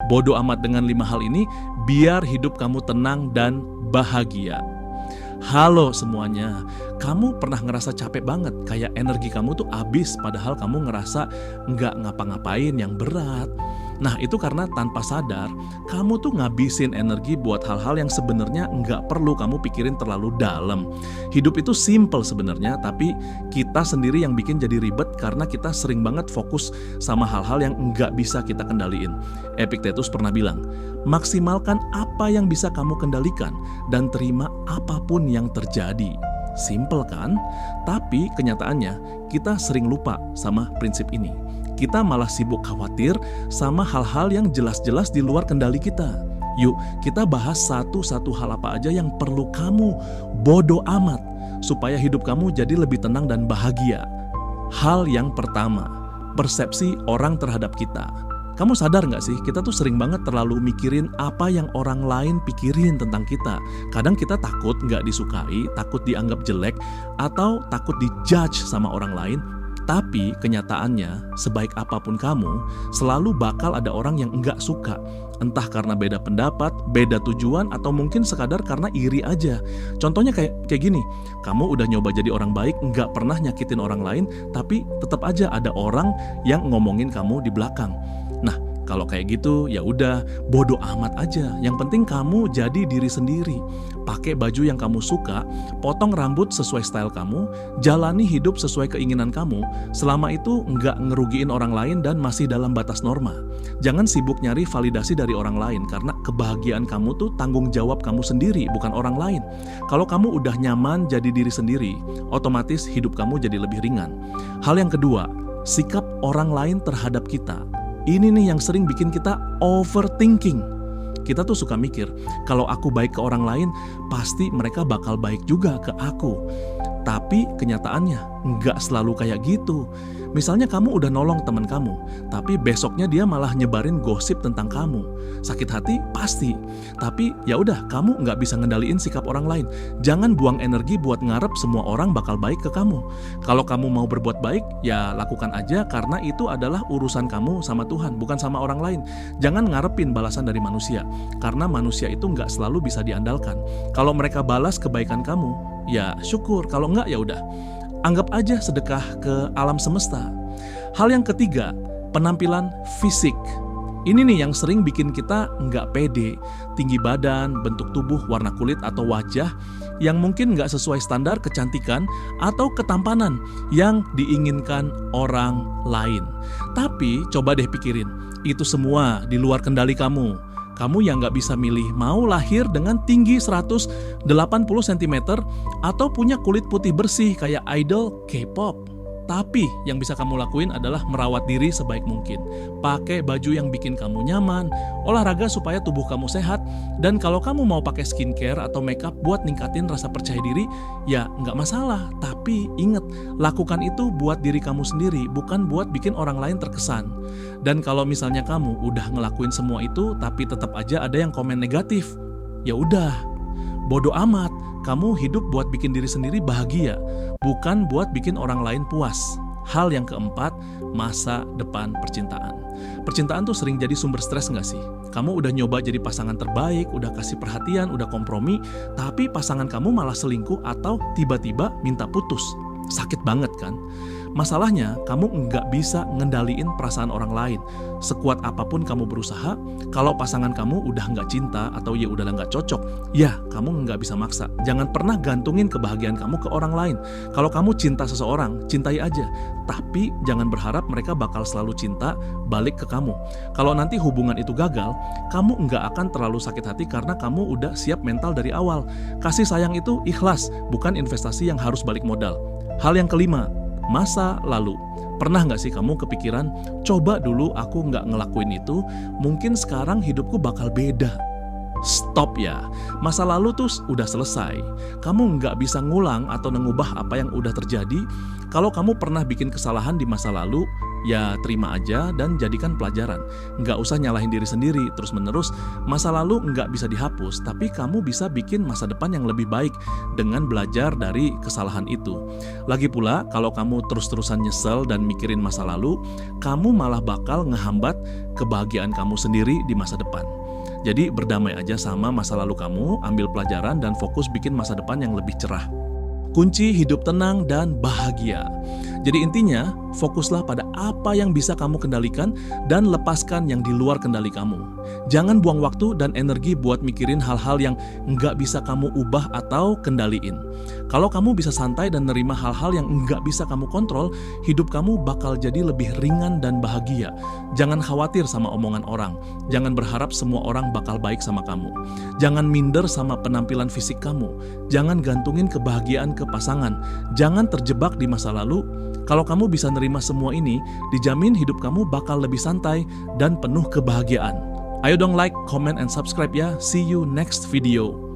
Bodo amat dengan 5 hal ini, biar hidup kamu tenang dan bahagia. Halo semuanya, kamu pernah ngerasa capek banget, kayak energi kamu tuh habis padahal kamu ngerasa nggak ngapa-ngapain yang berat. Nah itu karena tanpa sadar, kamu tuh ngabisin energi buat hal-hal yang sebenarnya nggak perlu kamu pikirin terlalu dalam. Hidup itu simple sebenarnya, tapi kita sendiri yang bikin jadi ribet karena kita sering banget fokus sama hal-hal yang nggak bisa kita kendaliin. Epictetus pernah bilang, maksimalkan apa yang bisa kamu kendalikan dan terima apapun yang terjadi. Simple kan? Tapi kenyataannya kita sering lupa sama prinsip ini. Kita malah sibuk khawatir sama hal-hal yang jelas-jelas di luar kendali kita. Yuk, kita bahas satu-satu hal apa aja yang perlu kamu bodo amat supaya hidup kamu jadi lebih tenang dan bahagia. Hal yang pertama, persepsi orang terhadap kita. Kamu sadar gak sih, kita tuh sering banget terlalu mikirin apa yang orang lain pikirin tentang kita. Kadang kita takut gak disukai, takut dianggap jelek, atau takut dijudge sama orang lain. Tapi kenyataannya, sebaik apapun kamu, selalu bakal ada orang yang enggak suka. Entah karena beda pendapat, beda tujuan, atau mungkin sekadar karena iri aja. Contohnya kayak gini, kamu udah nyoba jadi orang baik, enggak pernah nyakitin orang lain, tapi tetap aja ada orang yang ngomongin kamu di belakang. Nah, kalau kayak gitu ya udah bodo amat aja. Yang penting kamu jadi diri sendiri. Pakai baju yang kamu suka, potong rambut sesuai style kamu, jalani hidup sesuai keinginan kamu. Selama itu nggak ngerugiin orang lain dan masih dalam batas norma. Jangan sibuk nyari validasi dari orang lain karena kebahagiaan kamu tuh tanggung jawab kamu sendiri, bukan orang lain. Kalau kamu udah nyaman jadi diri sendiri, otomatis hidup kamu jadi lebih ringan. Hal yang kedua, sikap orang lain terhadap kita. Ini nih yang sering bikin kita overthinking. Kita tuh suka mikir, kalau aku baik ke orang lain, pasti mereka bakal baik juga ke aku. Tapi kenyataannya nggak selalu kayak gitu. Misalnya kamu udah nolong teman kamu, tapi besoknya dia malah nyebarin gosip tentang kamu. Sakit hati pasti. Tapi ya udah, kamu nggak bisa ngendaliin sikap orang lain. Jangan buang energi buat ngarep semua orang bakal baik ke kamu. Kalau kamu mau berbuat baik, ya lakukan aja karena itu adalah urusan kamu sama Tuhan, bukan sama orang lain. Jangan ngarepin balasan dari manusia, karena manusia itu nggak selalu bisa diandalkan. Kalau mereka balas kebaikan kamu, ya syukur. Kalau nggak, ya udah. Anggap aja sedekah ke alam semesta. Hal yang ketiga, penampilan fisik. Ini nih yang sering bikin kita nggak pede. Tinggi badan, bentuk tubuh, warna kulit atau wajah yang mungkin nggak sesuai standar kecantikan atau ketampanan yang diinginkan orang lain. Tapi coba deh pikirin, itu semua di luar kendali kamu. Kamu yang nggak bisa milih mau lahir dengan tinggi 180 cm atau punya kulit putih bersih kayak idol K-pop. Tapi yang bisa kamu lakuin adalah merawat diri sebaik mungkin. Pakai baju yang bikin kamu nyaman, olahraga supaya tubuh kamu sehat, dan kalau kamu mau pakai skincare atau makeup buat ningkatin rasa percaya diri, ya nggak masalah. Tapi ingat, lakukan itu buat diri kamu sendiri, bukan buat bikin orang lain terkesan. Dan kalau misalnya kamu udah ngelakuin semua itu, tapi tetap aja ada yang komen negatif, ya udah, bodo amat. Kamu hidup buat bikin diri sendiri bahagia, bukan buat bikin orang lain puas. Hal yang keempat, masa depan percintaan. Percintaan tuh sering jadi sumber stres gak sih? Kamu udah nyoba jadi pasangan terbaik, udah kasih perhatian, udah kompromi, tapi pasangan kamu malah selingkuh atau tiba-tiba minta putus. Sakit banget kan? Masalahnya, kamu nggak bisa ngendaliin perasaan orang lain. Sekuat apapun kamu berusaha, kalau pasangan kamu udah nggak cinta atau ya udah nggak cocok, ya kamu nggak bisa maksa. Jangan pernah gantungin kebahagiaan kamu ke orang lain. Kalau kamu cinta seseorang, cintai aja. Tapi jangan berharap mereka bakal selalu cinta balik ke kamu. Kalau nanti hubungan itu gagal, kamu nggak akan terlalu sakit hati karena kamu udah siap mental dari awal. Kasih sayang itu ikhlas, bukan investasi yang harus balik modal. Hal yang kelima, masa lalu. Pernah nggak sih kamu kepikiran, coba dulu aku nggak ngelakuin itu, mungkin sekarang hidupku bakal beda. Stop ya, masa lalu tuh udah selesai. Kamu nggak bisa ngulang atau mengubah apa yang udah terjadi. Kalau kamu pernah bikin kesalahan di masa lalu, ya terima aja dan jadikan pelajaran. Nggak usah nyalahin diri sendiri terus-menerus. Masa lalu nggak bisa dihapus, tapi kamu bisa bikin masa depan yang lebih baik dengan belajar dari kesalahan itu. Lagi pula, kalau kamu terus-terusan nyesel dan mikirin masa lalu, kamu malah bakal ngehambat kebahagiaan kamu sendiri di masa depan. Jadi berdamai aja sama masa lalu kamu, ambil pelajaran dan fokus bikin masa depan yang lebih cerah. Kunci hidup tenang dan bahagia. Jadi intinya, fokuslah pada apa yang bisa kamu kendalikan dan lepaskan yang di luar kendali kamu. Jangan buang waktu dan energi buat mikirin hal-hal yang nggak bisa kamu ubah atau kendaliin. Kalau kamu bisa santai dan nerima hal-hal yang nggak bisa kamu kontrol, hidup kamu bakal jadi lebih ringan dan bahagia. Jangan khawatir sama omongan orang. Jangan berharap semua orang bakal baik sama kamu. Jangan minder sama penampilan fisik kamu. Jangan gantungin kebahagiaan ke pasangan. Jangan terjebak di masa lalu. Kalau kamu bisa nerima semua ini, dijamin hidup kamu bakal lebih santai dan penuh kebahagiaan. Ayo dong like, comment, and subscribe ya. See you next video.